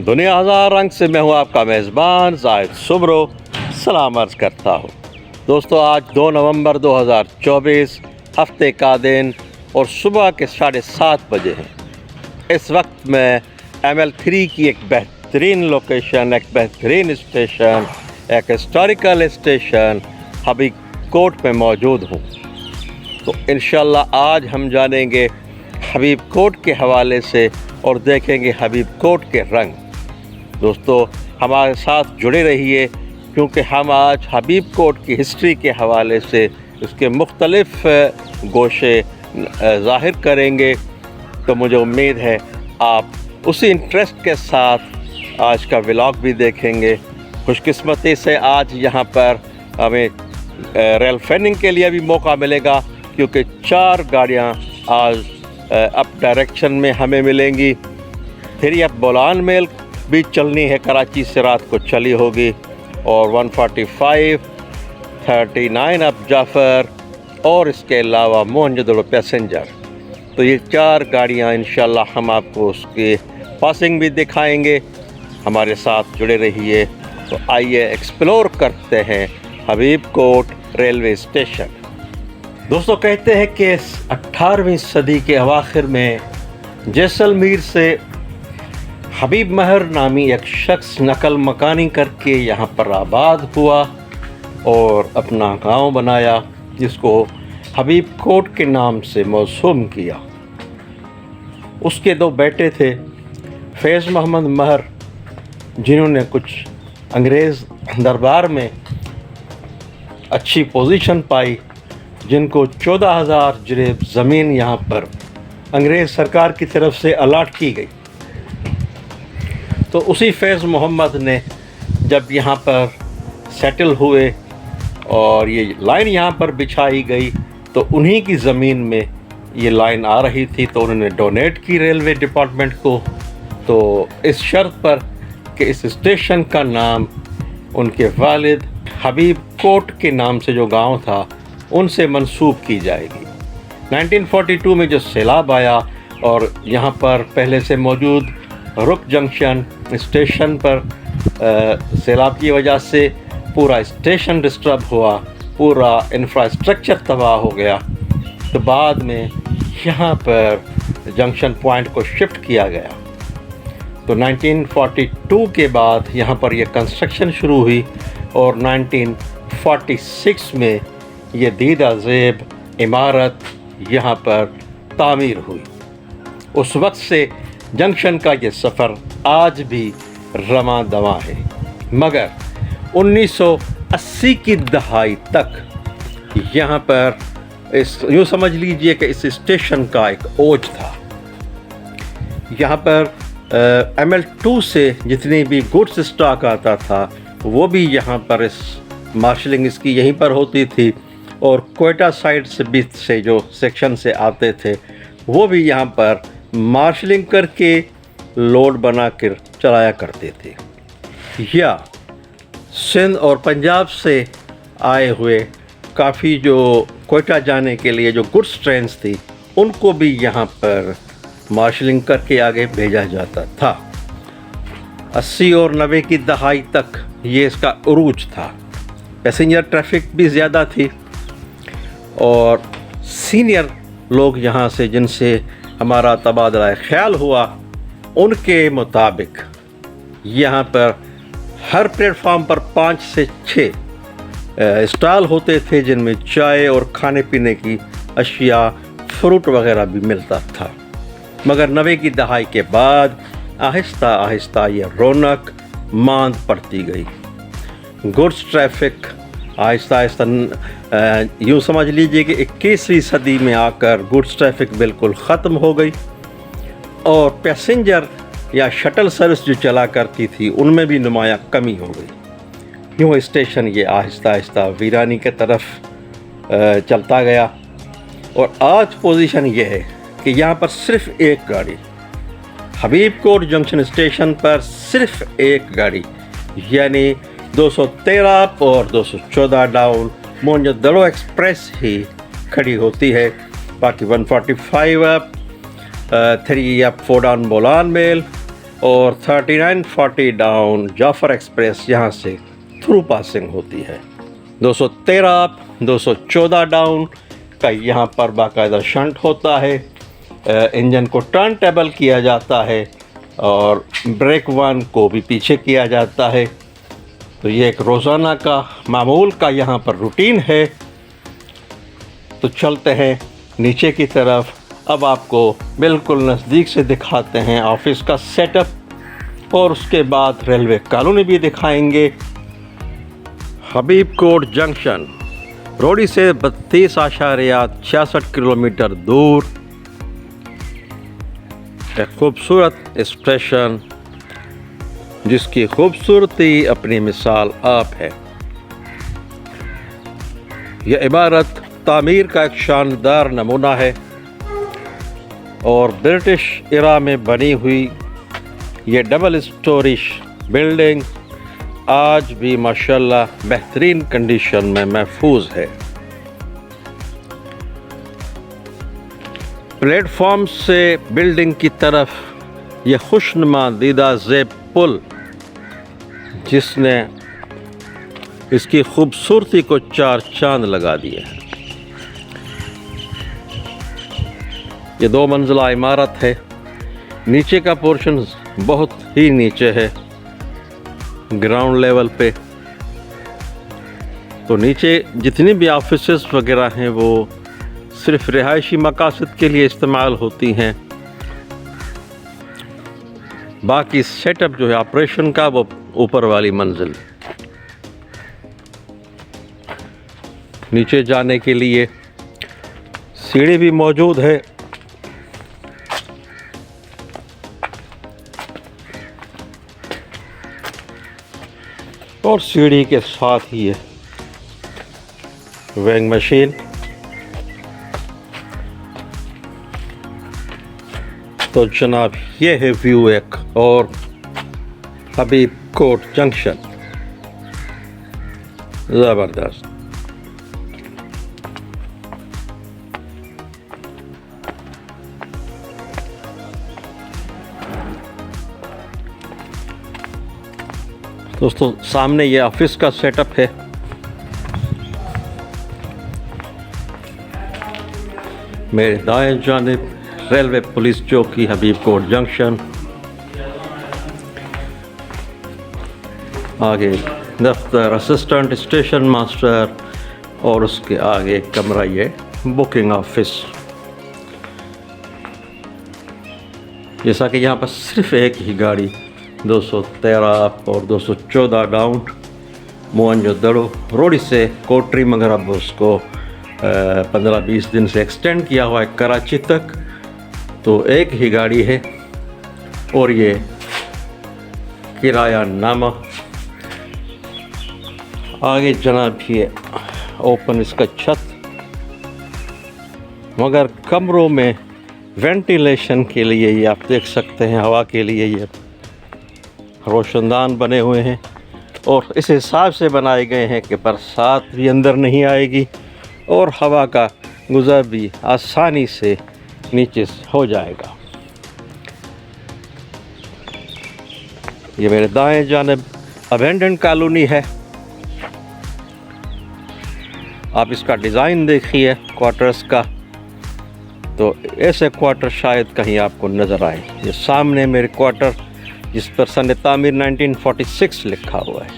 दुनिया हज़ार रंग से मैं हूँ आपका मेज़बान ज़ाहिद सुब्रो सलाम अर्ज़ करता हूँ। दोस्तों, आज 2 नवंबर 2024 हफ्ते का दिन और सुबह के 7:30 बजे हैं। इस वक्त मैं ML3 की एक बेहतरीन लोकेशन, एक बेहतरीन स्टेशन, एक हिस्टोरिकल स्टेशन हबीब कोट में मौजूद हूँ। तो इंशाल्लाह आज हम जानेंगे हबीब कोट के हवाले से और देखेंगे हबीब कोट के रंग। दोस्तों, हमारे साथ जुड़े रहिए क्योंकि हम आज हबीब कोट की हिस्ट्री के हवाले से इसके मुख्तलिफ गोशे ज़ाहिर करेंगे। तो मुझे उम्मीद है आप उसी इंटरेस्ट के साथ आज का व्लॉग भी देखेंगे। खुशकिस्मती से आज यहाँ पर हमें रेल फैनिंग के लिए भी मौका मिलेगा क्योंकि 4 गाड़ियाँ आज अप डायरेक्शन में हमें मिलेंगी। फिर अब बोलान मेल भी चलनी है, कराची से रात को चली होगी, और 145, 39 अप जाफ़र और इसके अलावा मोहनजोदड़ो पैसेंजर। तो ये 4 गाड़ियाँ इंशाल्लाह हम आपको उसकी पासिंग भी दिखाएंगे। हमारे साथ जुड़े रहिए। तो आइए एक्सप्लोर करते हैं हबीब कोट रेलवे स्टेशन। दोस्तों, कहते हैं कि 18वीं सदी के अवाखिर में जैसलमेर से हबीब महर नामी एक शख्स नकल मकानी करके यहाँ पर आबाद हुआ और अपना गांव बनाया जिसको हबीब कोट के नाम से मौसूम किया। उसके 2 बेटे थे, फैज़ मोहम्मद महर, जिन्होंने कुछ अंग्रेज़ दरबार में अच्छी पोजीशन पाई, जिनको 14,000 जरेब ज़मीन यहाँ पर अंग्रेज़ सरकार की तरफ से अलाट की गई। तो उसी फैज़ मोहम्मद ने जब यहाँ पर सेटल हुए और ये लाइन यहाँ पर बिछाई गई तो उन्हीं की ज़मीन में ये लाइन आ रही थी, तो उन्होंने डोनेट की रेलवे डिपार्टमेंट को। तो इस शर्त पर कि इस स्टेशन का नाम उनके वालिद हबीब कोट के नाम से जो गांव था उनसे मंसूब की जाएगी। 1942 में जो सैलाब आया और यहाँ पर पहले से मौजूद रुक जंक्शन स्टेशन पर सैलाब की वजह से पूरा स्टेशन डिस्टर्ब हुआ, पूरा इंफ्रास्ट्रक्चर तबाह हो गया। तो बाद में यहाँ पर जंक्शन पॉइंट को शिफ्ट किया गया। तो 1942 के बाद यहाँ पर यह कंस्ट्रक्शन शुरू हुई और 1946 में ये दीदा ज़ेब इमारत यहाँ पर तामीर हुई। उस वक्त से जंक्शन का ये सफ़र आज भी रमा दवा है, मगर 1980 की दहाई तक यहाँ पर यूँ समझ लीजिए कि इस स्टेशन का एक ओज था। यहाँ पर ML2 से जितनी भी गुड्स स्टॉक आता था वो भी यहाँ पर इस मार्शलिंग इसकी यहीं पर होती थी, और कोयटा साइड से भी से जो सेक्शन से आते थे वो भी यहाँ पर मार्शलिंग करके लोड बना कर चलाया करते थे। या सिंध और पंजाब से आए हुए काफ़ी जो कोयटा जाने के लिए जो गुड्स ट्रेन्स थी उनको भी यहाँ पर मार्शलिंग करके आगे भेजा जाता था। 80 और 90 की दहाई तक ये इसका उरूज था। पैसेंजर ट्रैफिक भी ज़्यादा थी और सीनियर लोग यहाँ से जिनसे हमारा तबादला ख्याल हुआ उनके मुताबिक यहाँ पर हर प्लेटफार्म पर 5 से 6 स्टॉल होते थे जिनमें चाय और खाने पीने की अशिया, फ्रूट वगैरह भी मिलता था। मगर 90 की दहाई के बाद आहिस्ता आहिस्ता ये रौनक मांद पड़ती गई। गुड्स ट्रैफिक आहिस्ता आहिस्ता यूँ समझ लीजिए कि 21वीं सदी में आकर गुड्स ट्रैफिक बिल्कुल ख़त्म हो गई और पैसेंजर या शटल सर्विस जो चला करती थी उनमें भी नुमाया कमी हो गई। यूँ स्टेशन ये आहिस्ता आहिस्ता वीरानी के तरफ चलता गया और आज पोजीशन ये है कि यहाँ पर सिर्फ़ एक गाड़ी, हबीब कोट जंक्शन स्टेशन पर सिर्फ़ एक गाड़ी, यानी 213 और 214 डाउन मोहनजोदड़ो एक्सप्रेस ही खड़ी होती है। बाकी 145 up, 3 up 4 down Bolan mail और 3940 डाउन जाफर एक्सप्रेस यहाँ से थ्रू पासिंग होती है। 213 अप 214 डाउन का यहाँ पर बाकायदा शंट होता है। इंजन को टर्न टेबल किया जाता है और ब्रेक वन को भी पीछे किया जाता है। तो ये एक रोज़ाना का मामूल का यहाँ पर रूटीन है। तो चलते हैं नीचे की तरफ। अब आपको बिल्कुल नज़दीक से दिखाते हैं ऑफिस का सेटअप और उसके बाद रेलवे कॉलोनी भी दिखाएंगे। हबीब कोट जंक्शन रोडी से 32.66 किलोमीटर दूर एक खूबसूरत स्टेशन जिसकी खूबसूरती अपनी मिसाल आप है। यह इमारत तामीर का एक शानदार नमूना है और ब्रिटिश इरा में बनी हुई ये डबल स्टोरी बिल्डिंग आज भी माशाल्लाह बेहतरीन कंडीशन में महफूज है। प्लेटफॉर्म से बिल्डिंग की तरफ ये खुशनुमा दीदा ज़ेब पुल जिसने इसकी खूबसूरती को चार चांद लगा दिए हैं। ये 2 मंजिला इमारत है। नीचे का पोर्शन बहुत ही नीचे है, ग्राउंड लेवल पे। तो नीचे जितनी भी ऑफिसेस वगैरह हैं वो सिर्फ रिहायशी मकासद के लिए इस्तेमाल होती हैं। बाकी सेटअप जो है ऑपरेशन का वो ऊपर वाली मंजिल। नीचे जाने के लिए सीढ़ी भी मौजूद है। और सीढ़ी के साथ ही है वेइंग मशीन। तो जनाब ये है व्यू एक और हबीब कोट जंक्शन ज़बरदस्त। दोस्तों सामने ये ऑफिस का सेटअप है। मेरे दाएं जानिब रेलवे पुलिस चौकी हबीब कोट जंक्शन, आगे दफ्तर असिस्टेंट स्टेशन मास्टर और उसके आगे कमरा ये बुकिंग ऑफिस। जैसा कि यहाँ पर सिर्फ एक ही गाड़ी 213 और 214 डाउन मोहनजोदड़ो रोड से कोटरी, मगर अब उसको 15-20 दिन से एक्सटेंड किया हुआ है कराची तक। तो एक ही गाड़ी है और ये किराया नामा। आगे जनाब ये ओपन इसका छत, मगर कमरों में वेंटिलेशन के लिए ये आप देख सकते हैं हवा के लिए ये रोशनदान बने हुए हैं और इस हिसाब से बनाए गए हैं कि बरसात भी अंदर नहीं आएगी और हवा का गुज़र भी आसानी से नीचे हो जाएगा। ये मेरे दाएं जानिब अबेंडन कॉलोनी है। आप इसका डिज़ाइन देखिए क्वार्टर्स का, तो ऐसे क्वार्टर शायद कहीं आपको नज़र आए। ये सामने मेरे क्वार्टर जिस पर सन तामीर 1946 लिखा हुआ है।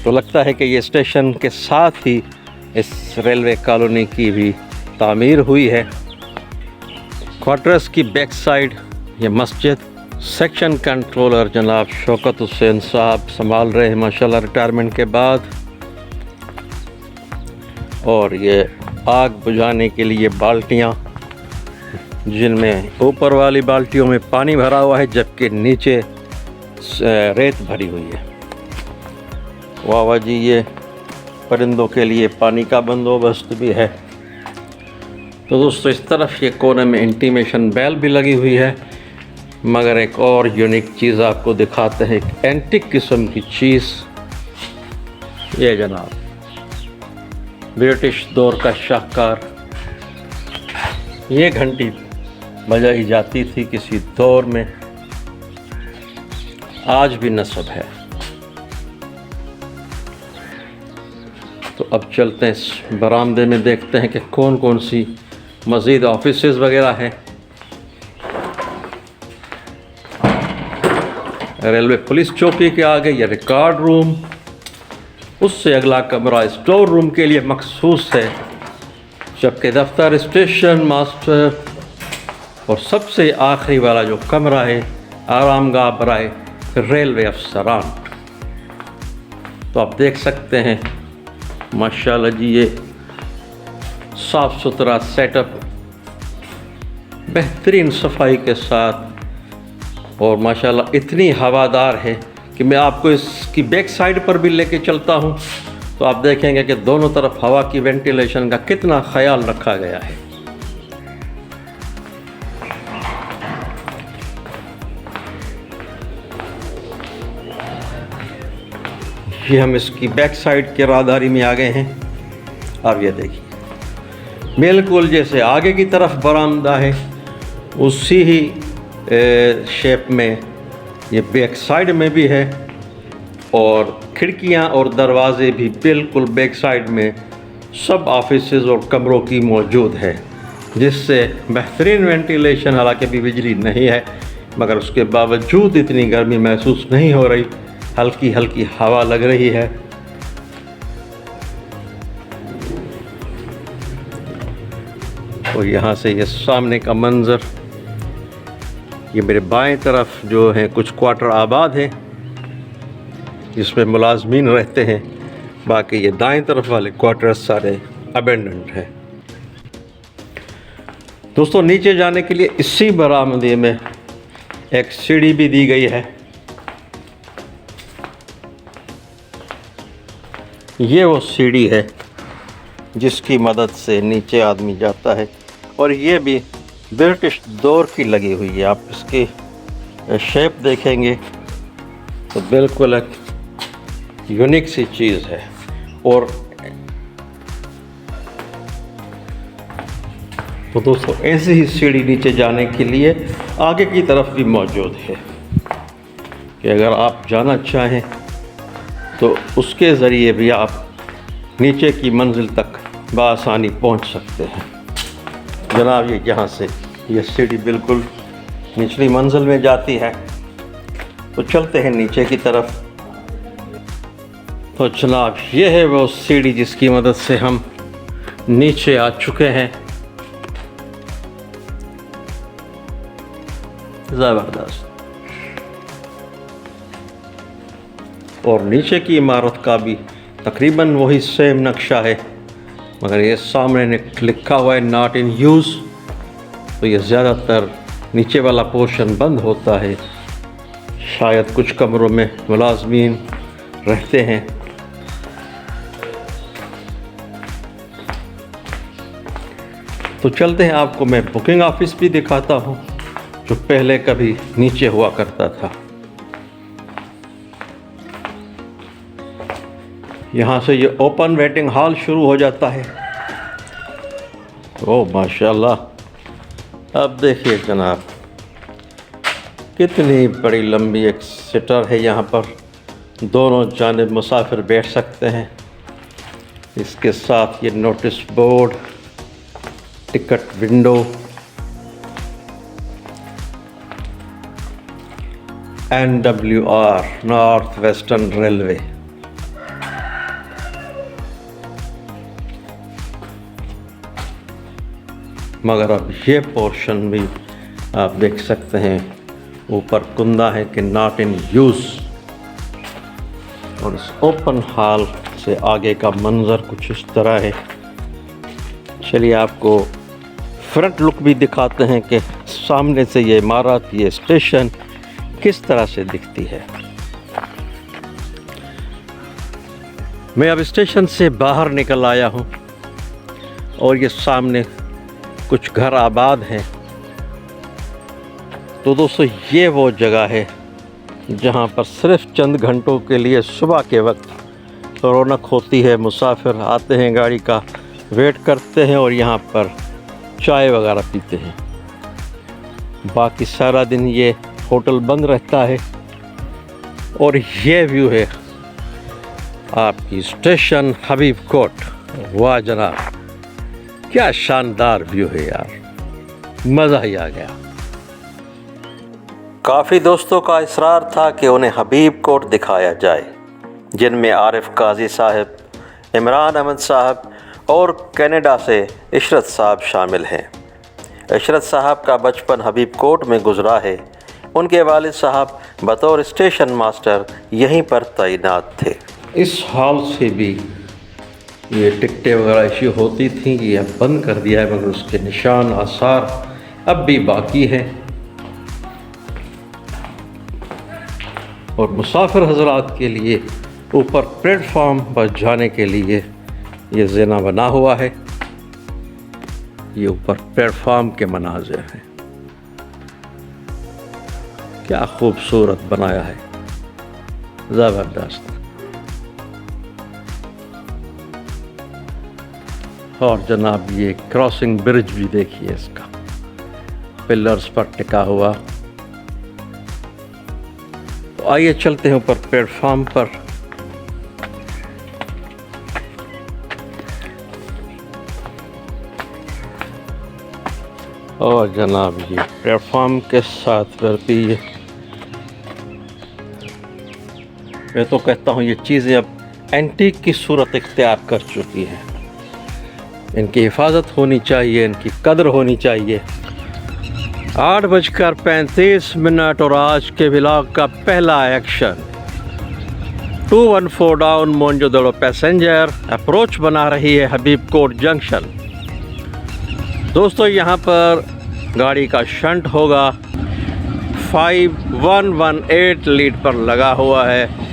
तो लगता है कि ये स्टेशन के साथ ही इस रेलवे कॉलोनी की भी तामीर हुई है। क्वार्टर्स की बैक साइड ये मस्जिद। सेक्शन कंट्रोलर जनाब शौकत हुसैन साहब संभाल रहे हैं माशाल्लाह रिटायरमेंट के बाद। और ये आग बुझाने के लिए बाल्टियाँ, जिनमें ऊपर वाली बाल्टियों में पानी भरा हुआ है जबकि नीचे रेत भरी हुई है। वाह वाह जी, ये परिंदों के लिए पानी का बंदोबस्त भी है। तो दोस्तों इस तरफ ये कोने में इंटीमेशन बेल भी लगी हुई है। मगर एक और यूनिक चीज़ आपको दिखाते हैं, एक एंटिक किस्म की चीज़। ये जनाब ब्रिटिश दौर का शाहकार, ये घंटी बजाई जाती थी किसी दौर में आज भी नस्ब है। तो अब चलते हैं इस बरामदे में, देखते हैं कि कौन कौन सी मज़ीद ऑफिसेज़ वगैरह हैं। रेलवे पुलिस चौकी के आगे ये रिकॉर्ड रूम, उससे अगला कमरा स्टोर रूम के लिए मखसूस है, जबकि दफ्तर, स्टेशन मास्टर और सबसे आखिरी वाला जो कमरा है आरामगाह बराए रेलवे अफसरान। तो आप देख सकते हैं माशाल्लाह जी, ये साफ़ सुथरा सेटअप बेहतरीन सफाई के साथ, और माशाल्लाह इतनी हवादार है कि मैं आपको इसकी बैक साइड पर भी लेके चलता हूँ, तो आप देखेंगे कि दोनों तरफ हवा की वेंटिलेशन का कितना ख्याल रखा गया है। ये हम इसकी बैक साइड के राहदारी में आ गए हैं। अब ये देखिए बिल्कुल जैसे आगे की तरफ बरामदा है उसी ही शेप में ये बैक साइड में भी है, और खिड़कियां और दरवाजे भी बिल्कुल बैक साइड में सब ऑफिसेज और कमरों की मौजूद है, जिससे बेहतरीन वेंटिलेशन, हालांकि अभी बिजली नहीं है मगर उसके बावजूद इतनी गर्मी महसूस नहीं हो रही, हल्की हल्की हवा लग रही है। और यहाँ से ये सामने का मंज़र, ये मेरे बाएं तरफ जो है कुछ क्वार्टर आबाद है जिसमें मुलाजमीन रहते हैं, बाकी ये दाएं तरफ वाले क्वार्टर्स सारे अबेंडेंट हैं। दोस्तों नीचे जाने के लिए इसी बरामदे में एक सीढ़ी भी दी गई है। ये वो सीढ़ी है जिसकी मदद से नीचे आदमी जाता है, और ये भी ब्रिटिश दौर की लगी हुई है। आप इसकी शेप देखेंगे तो बिल्कुल एक यूनिक सी चीज़ है। और तो दोस्तों ऐसी ही सीढ़ी नीचे जाने के लिए आगे की तरफ भी मौजूद है कि अगर आप जाना चाहें तो उसके ज़रिए भी आप नीचे की मंजिल तक बआसानी पहुंच सकते हैं। जनाब ये यहाँ से ये सीढ़ी बिल्कुल निचली मंजिल में जाती है। तो चलते हैं नीचे की तरफ। तो जनाब ये है वो सीढ़ी जिसकी मदद से हम नीचे आ चुके हैं। ज़बरदस्त। और नीचे की इमारत का भी तकरीबन वही सेम नक्शा है, मगर ये सामने लिखा हुआ है नॉट इन यूज़, तो ये ज़्यादातर नीचे वाला पोर्शन बंद होता है। शायद कुछ कमरों में मुलाजमीन रहते हैं। तो चलते हैं, आपको मैं बुकिंग ऑफिस भी दिखाता हूँ जो पहले कभी नीचे हुआ करता था। यहाँ से ये ओपन वेटिंग हॉल शुरू हो जाता है। ओह माशाल्लाह, अब देखिए जनाब कितनी बड़ी लंबी एक सीटर है। यहाँ पर दोनों जानिब मुसाफिर बैठ सकते हैं। इसके साथ ये notice board, ticket window, NWR north western railway. मगर अब ये पोर्शन भी आप देख सकते हैं, ऊपर कुंदा है कि नॉट इन यूज़। और इस ओपन हॉल से आगे का मंजर कुछ इस तरह है। चलिए आपको फ्रंट लुक भी दिखाते हैं कि सामने से ये इमारत, ये स्टेशन किस तरह से दिखती है। मैं अब स्टेशन से बाहर निकल आया हूँ और ये सामने कुछ घर आबाद हैं। तो दोस्तों ये वो जगह है जहाँ पर सिर्फ चंद घंटों के लिए सुबह के वक्त रौनक होती है। मुसाफिर आते हैं, गाड़ी का वेट करते हैं और यहाँ पर चाय वगैरह पीते हैं। बाकी सारा दिन ये होटल बंद रहता है और ये व्यू है आपकी स्टेशन हबीब कोट। वाह जनाब, क्या शानदार व्यू है यार, मज़ा ही आ गया। काफ़ी दोस्तों का इसरार था कि उन्हें हबीब कोट दिखाया जाए, जिनमें आरिफ काजी साहब, इमरान अहमद साहब और कनाडा से इशरत साहब शामिल हैं। इशरत साहब का बचपन हबीब कोट में गुजरा है। उनके वालिद साहब बतौर स्टेशन मास्टर यहीं पर तैनात थे। इस हॉल से भी ये टिकटें वगैरह इशू होती थी, ये अब बंद कर दिया है, मगर उसके निशान आसार अब भी बाकी हैं। और मुसाफिर हजरात के लिए ऊपर प्लेटफॉर्म पर जाने के लिए ये ज़ीना बना हुआ है। ये ऊपर प्लेटफॉर्म के मनाज़िर हैं, क्या खूबसूरत बनाया है, ज़बरदस्त। और जनाब ये क्रॉसिंग ब्रिज भी देखिए, इसका पिलर्स पर टिका हुआ। तो आइए चलते हैं ऊपर प्लेटफॉर्म पर। और जनाब ये प्लेटफॉर्म के साथ फिरती है। मैं तो कहता हूँ ये चीज़ें अब एंटीक की सूरत इख्तियार कर चुकी हैं। इनकी हिफाजत होनी चाहिए, इनकी कदर होनी चाहिए। 8:35 और आज के व्लॉग का पहला action 214 down Mohenjodaro passenger approach बना रही है हबीब कोट जंक्शन। दोस्तों यहाँ पर गाड़ी का शंट होगा 5118 लीड पर लगा हुआ है।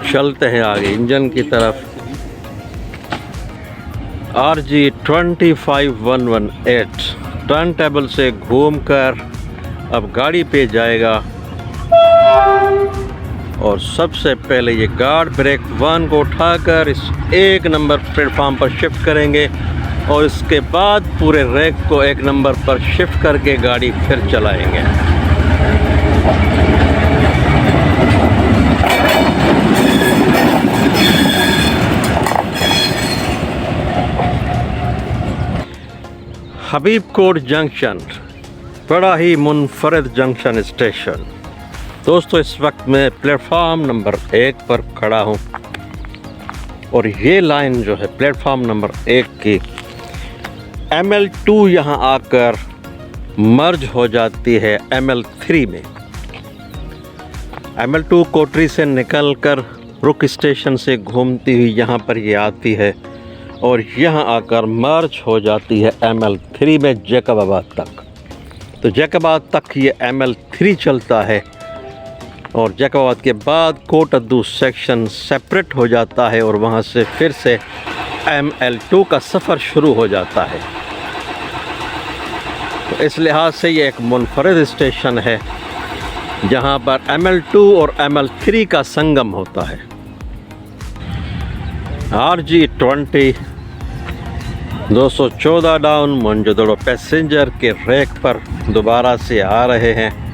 चलते हैं आगे इंजन की तरफ। RG 25118 टर्न टेबल से घूमकर अब गाड़ी पे जाएगा और सबसे पहले ये गार्ड ब्रेक 1 को उठाकर इस 1 नंबर प्लेटफॉर्म पर शिफ्ट करेंगे और इसके बाद पूरे रैक को 1 नंबर पर शिफ्ट करके गाड़ी फिर चलाएंगे। हबीब कोट जंक्शन बड़ा ही मुनफरद जंक्शन स्टेशन। दोस्तों इस वक्त मैं प्लेटफॉर्म नंबर 1 पर खड़ा हूँ और ये लाइन जो है प्लेटफॉर्म नंबर 1 की ML2 यहाँ आकर मर्ज हो जाती है ML3 में। ML2 कोटरी से निकलकर रुक स्टेशन से घूमती हुई यहाँ पर ये आती है और यहाँ आकर मर्ज हो जाती है ML3 में जैकबाबाद तक। तो जैकबाबाद तक ये ML3 चलता है और जैकबाबाद के बाद कोटअद्दू सेक्शन सेपरेट हो जाता है और वहाँ से फिर से ML2 का सफ़र शुरू हो जाता है। तो इस लिहाज से ये एक मुनफरद स्टेशन है जहाँ पर ML2 और ML3 का संगम होता है। RG 214 डाउन मोनजोदड़ो पैसेंजर के रैक पर दोबारा से आ रहे हैं।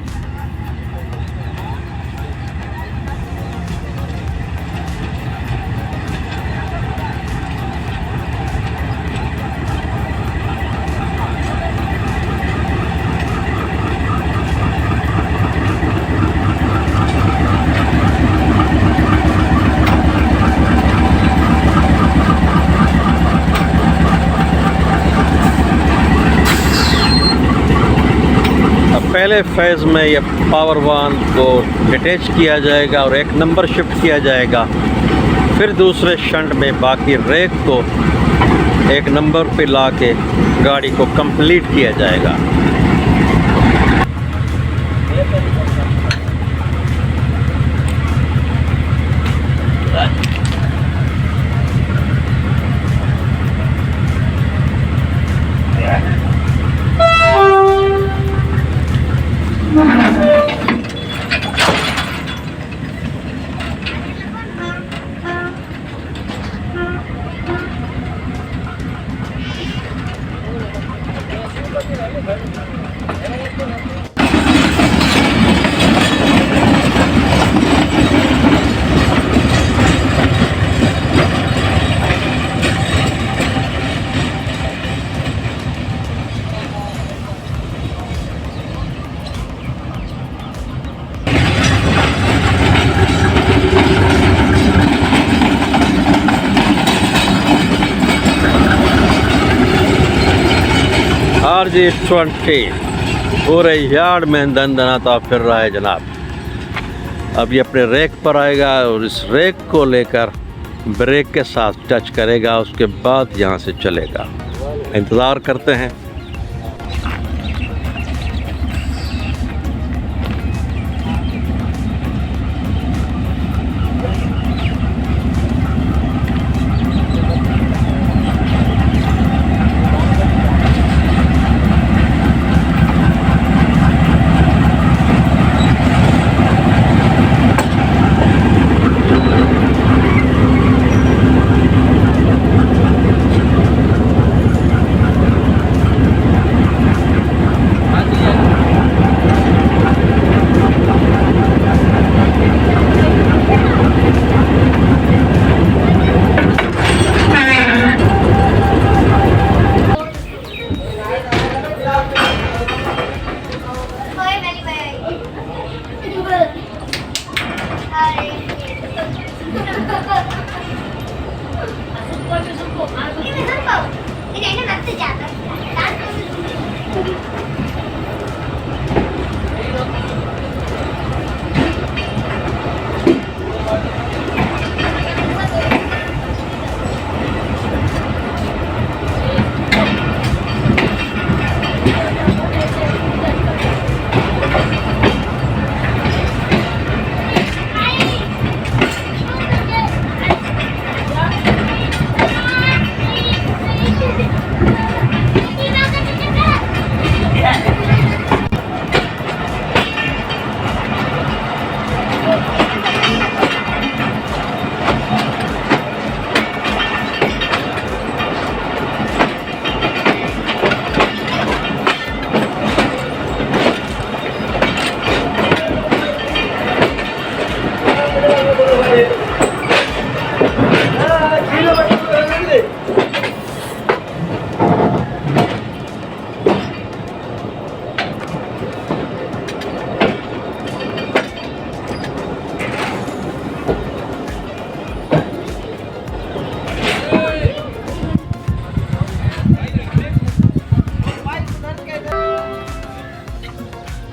पहले फेज़ में ये पावर वन को डिटैच किया जाएगा और 1 नंबर शिफ्ट किया जाएगा। फिर दूसरे शंट में बाकी रैक को एक नंबर पे ला के गाड़ी को कंप्लीट किया जाएगा। RG20 पूरे यार्ड में दंदनाता फिर रहा है जनाब। अब ये अपने रैक पर आएगा और इस रैक को लेकर ब्रेक के साथ टच करेगा, उसके बाद यहाँ से चलेगा। इंतज़ार करते हैं।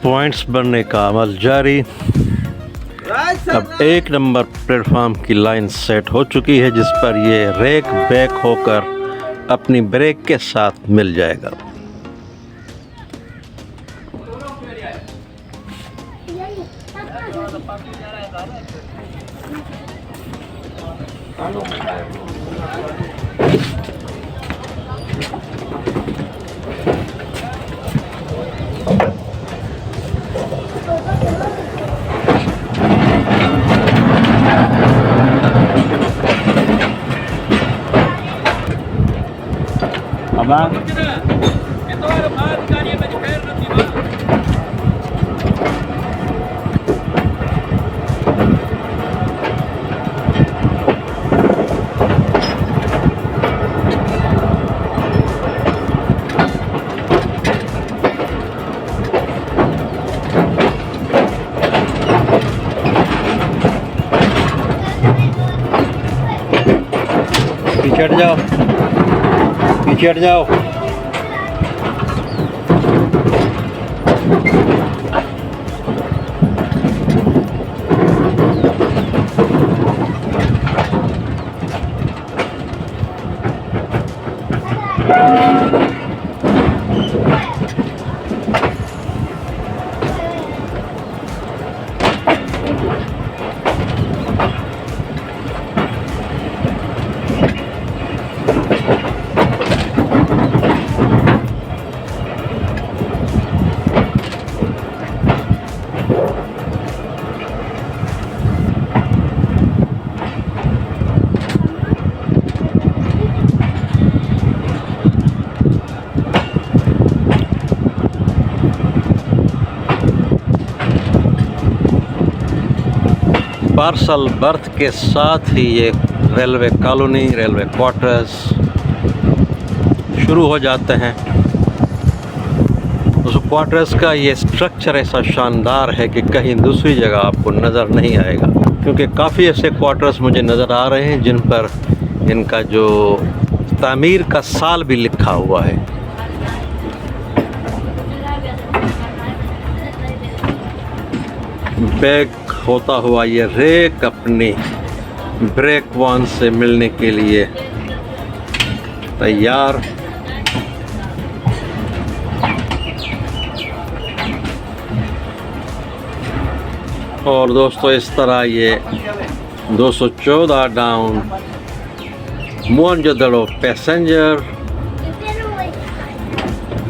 पॉइंट्स बनने का अमल जारी। अब एक नंबर प्लेटफॉर्म की लाइन सेट हो चुकी है, जिस पर ये रैक बैक होकर अपनी ब्रेक के साथ मिल जाएगा। पीछे हट जाओ, पीछे हट जाओ। पार्सल बर्थ के साथ ही ये रेलवे कॉलोनी, रेलवे क्वार्टर्स शुरू हो जाते हैं। उस क्वार्टर्स का ये स्ट्रक्चर ऐसा शानदार है कि कहीं दूसरी जगह आपको नज़र नहीं आएगा, क्योंकि काफ़ी ऐसे क्वार्टर्स मुझे नज़र आ रहे हैं जिन पर इनका जो तामीर का साल भी लिखा हुआ है। बैक होता हुआ ये रेक अपनी ब्रेक वान से मिलने के लिए तैयार। और दोस्तों इस तरह ये 214 डाउन मोहनजोदड़ो पैसेंजर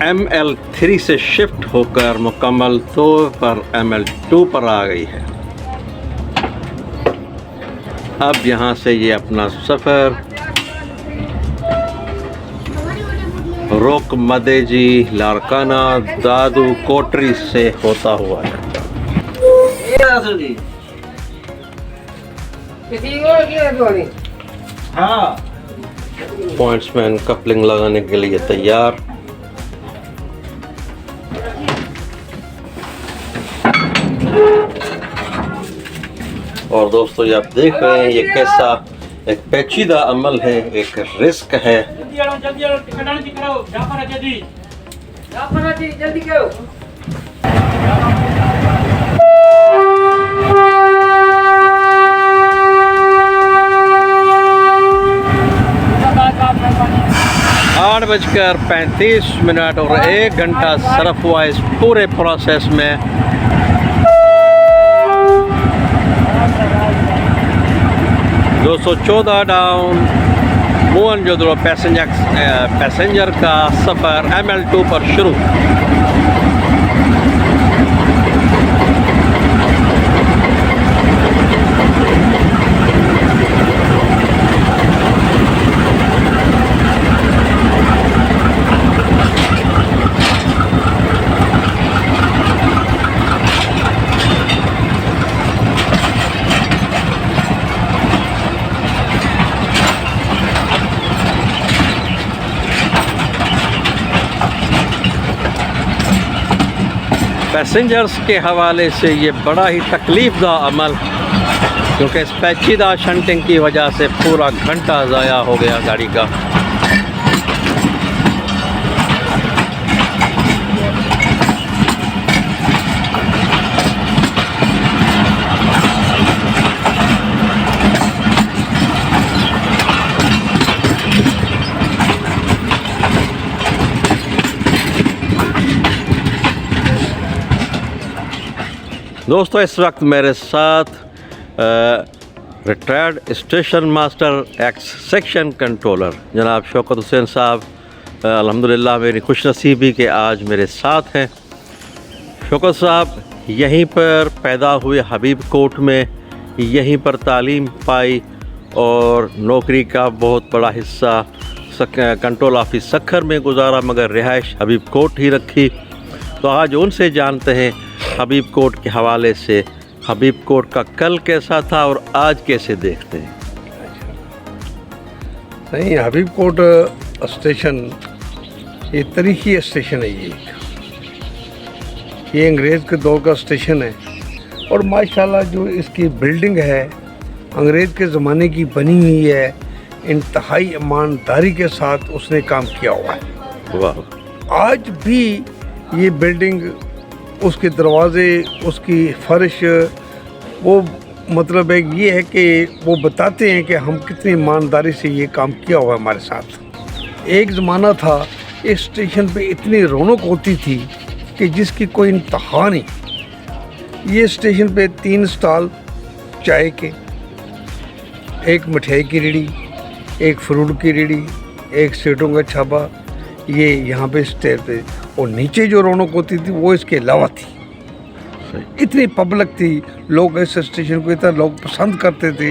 ML3 से शिफ्ट होकर मुकम्मल तौर पर ML2 पर आ गई है। अब यहाँ से ये अपना सफ़र रोक मदेजी, लारकाना, दादू, कोटरी से होता हुआ है। पॉइंट्समैन कपलिंग लगाने के लिए तैयार। और दोस्तों ये आप देख रहे हैं ये कैसा एक पेचीदा अमल है, एक रिस्क है। आठ 8:35 और 1 घंटा सर्फ हुआ इस पूरे प्रोसेस में। दो 214 डाउन मोहनजोदड़ो पैसेंजर का सफ़र ML2 पर शुरू। पैसेंजर्स के हवाले से ये बड़ा ही तकलीफ़दा अमल, क्योंकि इस पेचीदा शंटिंग की वजह से पूरा घंटा ज़ाया हो गया गाड़ी का। दोस्तों इस वक्त मेरे साथ retired station master x section controller जनाब शौकत हुसैन साहब अल्हम्दुलिल्लाह मेरी खुशनसीबी के आज मेरे साथ हैं। शौकत साहब यहीं पर पैदा हुए, हबीब कोट में यहीं पर तालीम पाई और नौकरी का बहुत बड़ा हिस्सा कंट्रोल ऑफिस सक्खर में गुजारा, मगर रिहाइश हबीब कोट ही रखी। तो आज उनसे जानते हैं हबीब कोट के हवाले से, हबीब कोट का कल कैसा था और आज कैसे देखते हैं। नहीं, हबीब कोट स्टेशन ये तारीखी स्टेशन है। ये अंग्रेज़ के दौर का स्टेशन है और माशाल्लाह जो इसकी बिल्डिंग है अंग्रेज़ के ज़माने की बनी हुई है। इंतहाई ईमानदारी के साथ उसने काम किया हुआ है। वाह। आज भी ये बिल्डिंग, उसके दरवाज़े, उसकी फर्श, वो मतलब एक ये है कि वो बताते हैं कि हम कितनी ईमानदारी से ये काम किया हुआ है हमारे साथ। एक ज़माना था इस स्टेशन पे इतनी रौनक होती थी कि जिसकी कोई इंतहा नहीं। ये स्टेशन पे 3 स्टॉल चाय के, एक मिठाई की रेडी, एक फ्रूट की रेडी, एक सेटों का छापा, ये यहाँ पे स्टेज पे। और नीचे जो रौनक होती थी वो इसके अलावा थी। इतनी पब्लिक थी, लोग इस स्टेशन को इतना लोग पसंद करते थे,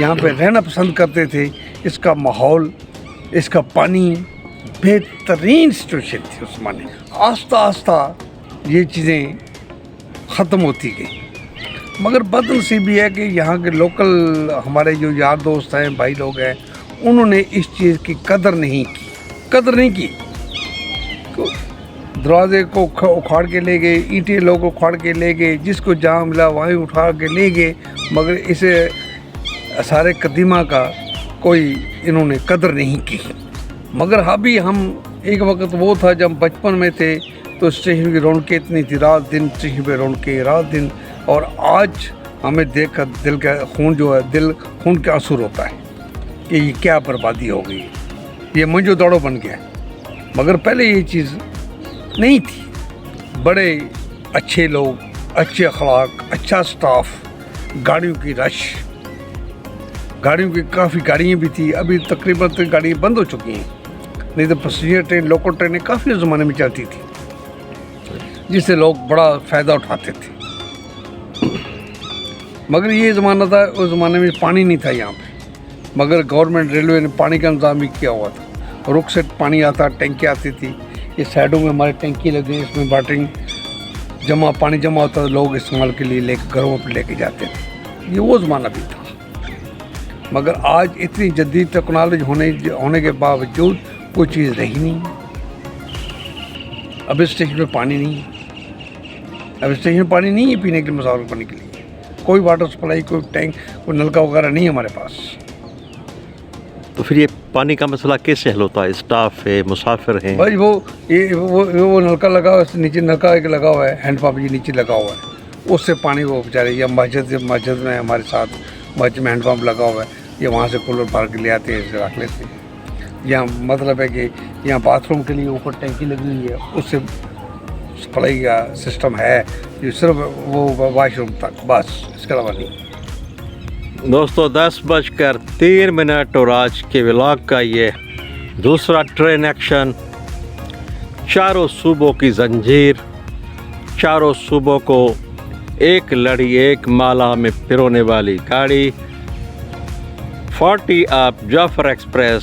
यहाँ पे रहना पसंद करते थे। इसका माहौल, इसका पानी, बेहतरीन सिचुएशन थी उस ज़माने। आस्ता आस्ता ये चीज़ें ख़त्म होती गई। मगर बदनसीबी है कि यहाँ के लोकल हमारे जो यार दोस्त हैं, भाई लोग हैं, उन्होंने इस चीज़ की कदर नहीं की। दरवाजे को उखाड़ के ले गए, ईंटें लोग उखाड़ के ले गए, जिसको जहाँ मिला वहीं उठा के ले गए, मगर इसे सारे कदीमा का कोई इन्होंने कदर नहीं की। मगर अभी हम एक वक्त वो था जब बचपन में थे तो स्टेशन की रौनकें इतनी थी, रात दिन स्टेशन पे रौनकें, रात दिन। और आज हमें देख कर दिल का खून जो है, दिल खून के आंसू होता है कि ये क्या बर्बादी हो गई, ये मंजो दौड़ो बन गया। मगर पहले ये चीज़ नहीं थी। बड़े अच्छे लोग, अच्छे अखलाक, अच्छा स्टाफ, गाड़ियों की रश, गाड़ियों की काफ़ी गाड़ियाँ भी थी। अभी तकरीबन तो गाड़ियाँ बंद हो चुकी हैं, नहीं तो पैसेंजर ट्रेन, लोकल ट्रेनें काफ़ी ज़माने में चलती थी, जिससे लोग बड़ा फ़ायदा उठाते थे। मगर ये ज़माना था, उस ज़माने में पानी नहीं था यहाँ पे, मगर गवर्नमेंट रेलवे ने पानी का इंतज़ाम भी किया हुआ था। रुख से पानी आता, टैंकी आती थी, ये साइडों में हमारे टैंकी लगी, इसमें वाटरिंग पानी जमा होता था, लोग इस्तेमाल के लिए घरों पर लेके जाते थे। ये वो ज़माना भी था। मगर आज इतनी जदीद टेक्नोलॉजी होने के बावजूद कोई चीज़ रही नहीं। अब इस स्टेशन में पानी नहीं है, अब स्टेशन में पानी नहीं है पीने के लिए, मुसाफिर पानी के लिए कोई वाटर सप्लाई, कोई टैंक, कोई नलका वगैरह नहीं है हमारे पास। तो फिर ये पानी का मसला कैसे हल होता है? स्टाफ है, मुसाफिर हैं। भाई वो नलका लगा हुआ है, नीचे नलका एक लगा हुआ है, हैंडपम्प ये नीचे लगा हुआ है, उससे पानी वो बेचारे, या मस्जिद में हमारे साथ मस्जिद में हैंडपम्प लगा हुआ है, ये वहाँ से कूलर भर के ले आते हैं, इसे रख लेते हैं। यहाँ मतलब है कि यहाँ बाथरूम के लिए ऊपर टैंकी लगी हुई है, उससे सप्लाई का सिस्टम है, जो सिर्फ वो वाशरूम तक, बस, इसके अलावा नहीं। दोस्तों 10:03 और आज के व्लॉग का ये दूसरा ट्रेन एक्शन। चारों सूबों की जंजीर, चारों सूबों को एक लड़ी, एक माला में पिरोने वाली गाड़ी 40 आप जाफर एक्सप्रेस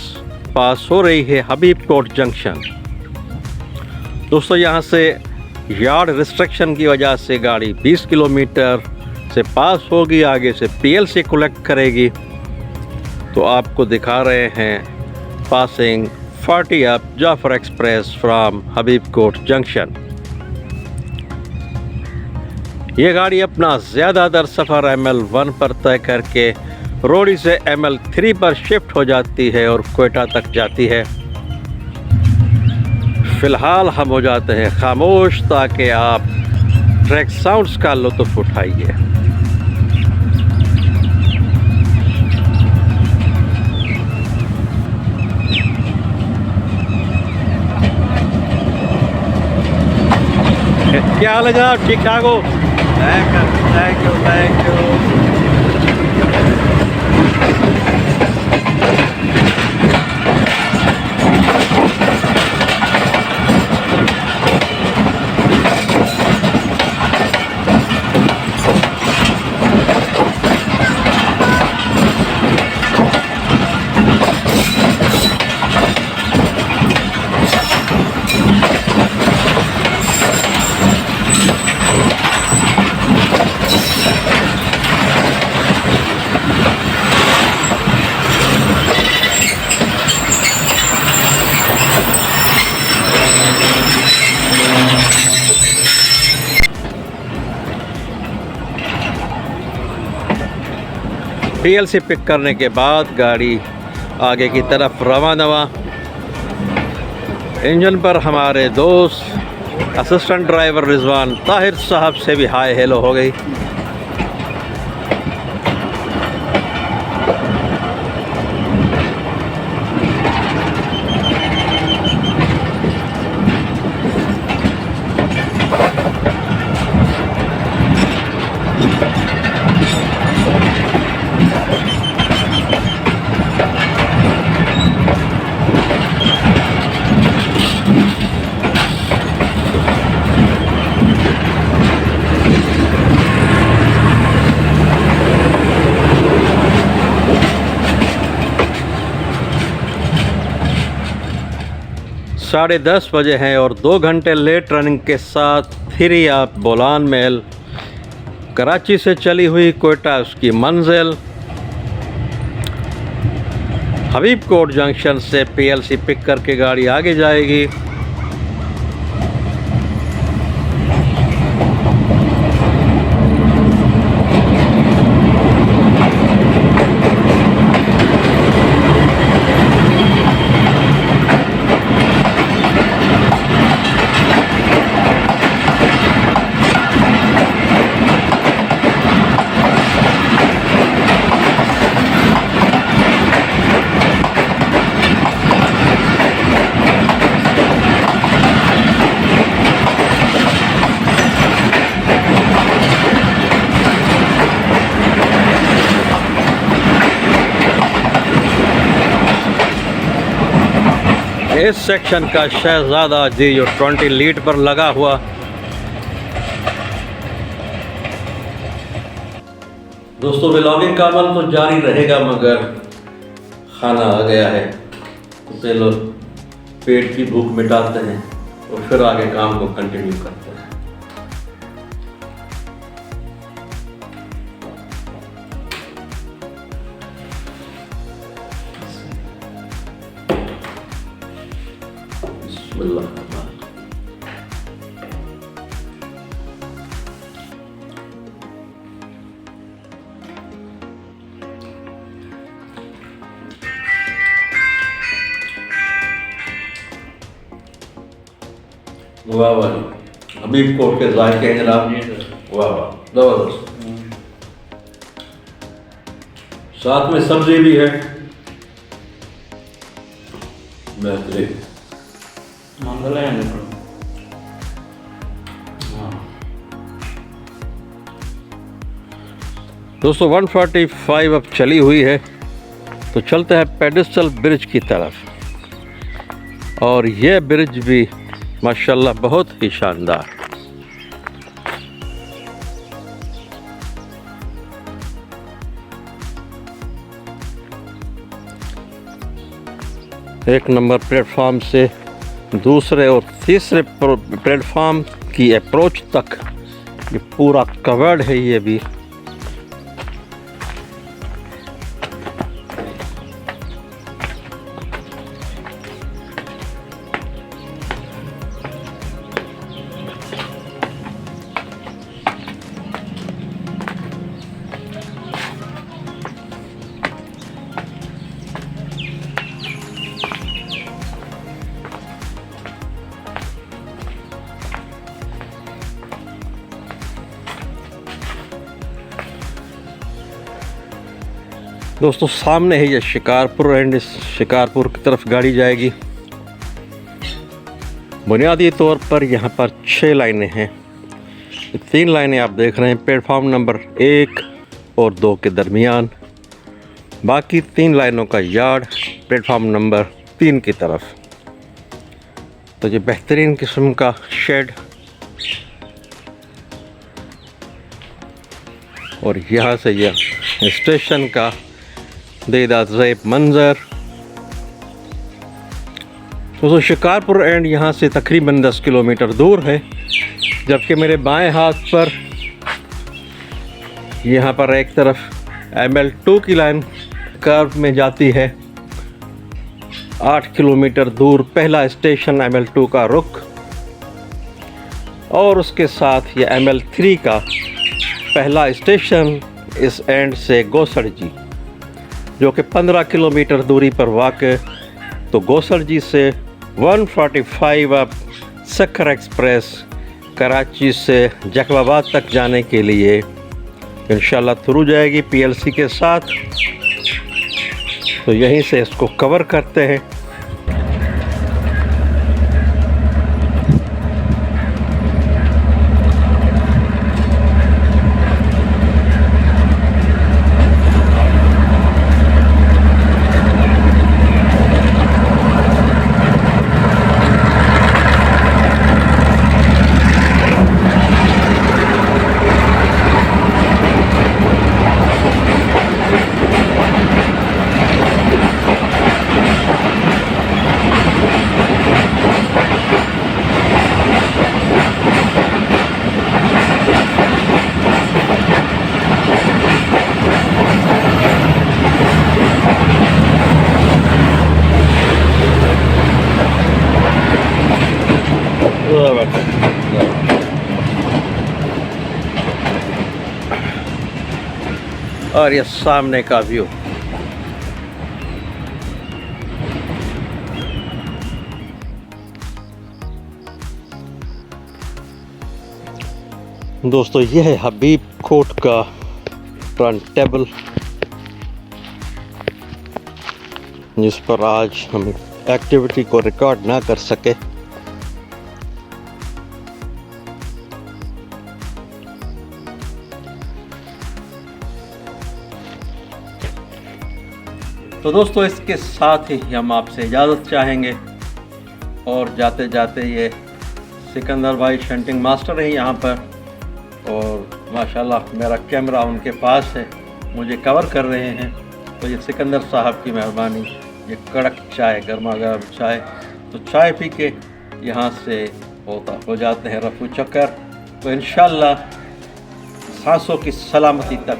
पास हो रही है हबीबकोट जंक्शन। दोस्तों यहाँ से यार्ड रिस्ट्रिक्शन की वजह से गाड़ी 20 किलोमीटर से पास होगी, आगे से पीएलसी कलेक्ट करेगी। तो आपको दिखा रहे हैं passing 40 up Jaffar express from Habibkot junction. ये गाड़ी अपना ज़्यादातर सफ़र ML1 पर तय करके रोडी से ML3 पर शिफ्ट हो जाती है और क्वेटा तक जाती है। फ़िलहाल हम हो जाते हैं खामोश ताकि आप ट्रैक साउंड्स का लुत्फ़ उठाइए। क्या हाल है जनाब? ठीक ठाक हो? Thank you. पीएलसी पिक करने के बाद गाड़ी आगे की तरफ रवाना। इंजन पर हमारे दोस्त असिस्टेंट ड्राइवर रिजवान ताहिर साहब से भी हाय हेलो हो गई। साढ़े 10 बजे हैं और 2 घंटे लेट रनिंग के साथ फिर आप बोलान महल कराची से चली हुई कोयटा उसकी मंजिल। हबीब कोट जंक्शन से पीएलसी पिक करके गाड़ी आगे जाएगी। इस सेक्शन का शहजादा जी जो 20 लीड पर लगा हुआ। दोस्तों व्लॉगिंग का अमल तो जारी रहेगा, मगर खाना आ गया है तो चलो पेट की भूख मिटाते हैं और फिर आगे काम को कंटिन्यू करते हैं। वाह वाह, हबीब कोट के जायके हैं जनाब। वाह वाह, जबरदस्त। साथ में सब्जी भी है, बेहतरीन। दोस्तों 145 अब चली हुई है तो चलते हैं पेडेस्टल ब्रिज की तरफ। और यह ब्रिज भी माशाल्लाह बहुत ही शानदार। एक नंबर प्लेटफॉर्म से दूसरे और तीसरे प्लेटफॉर्म की अप्रोच तक ये पूरा कवर्ड है। ये भी दोस्तों सामने है ये शिकारपुर एंड इस शिकारपुर की तरफ गाड़ी जाएगी। बुनियादी तौर पर यहाँ पर 6 लाइनें हैं। 3 लाइनें आप देख रहे हैं प्लेटफॉर्म नंबर 1 और 2 के दरमियान। बाकी 3 लाइनों का यार्ड प्लेटफॉर्म नंबर 3 की तरफ। तो ये बेहतरीन किस्म का शेड और यहाँ से यह स्टेशन का देदाज़ेब मंज़र। तो शिकारपुर एंड यहाँ से तकरीबन 10 किलोमीटर दूर है, जबकि मेरे बाएं हाथ पर यहाँ पर एक तरफ ML2 की लाइन कर्व में जाती है। 8 किलोमीटर दूर पहला स्टेशन ML2 का रुख और उसके साथ ये ML3 का पहला स्टेशन इस एंड से गोसड़जी, जो कि 15 किलोमीटर दूरी पर वाक़। तो गोसड़जी से 145 अब सखर एक्सप्रेस कराची से जैकबाबाद तक जाने के लिए इंशाल्लाह थ्रू जाएगी पीएलसी के साथ। तो यहीं से इसको कवर करते हैं। ज़्यादा बेटर। और ये सामने का व्यू, दोस्तों ये है हबीब कोट का फ्रंट टेबल, जिस पर आज हम एक्टिविटी को रिकॉर्ड ना कर सके। तो दोस्तों इसके साथ ही हम आपसे इजाज़त चाहेंगे, और जाते जाते ये सिकंदर भाई शंटिंग मास्टर हैं यहाँ पर, और माशाल्लाह मेरा कैमरा उनके पास है, मुझे कवर कर रहे हैं। तो ये सिकंदर साहब की मेहरबानी, ये कड़क चाय, गर्मा गर्म चाय। तो चाय पी के यहाँ से हो जाते हैं रफू चक्कर। तो इंशाल्लाह सांसों की सलामती तक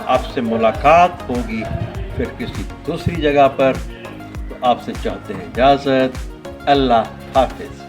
आपसे मुलाकात होगी फिर किसी दूसरी जगह पर। तो आपसे चाहते हैं इजाज़त। अल्लाह हाफिज़।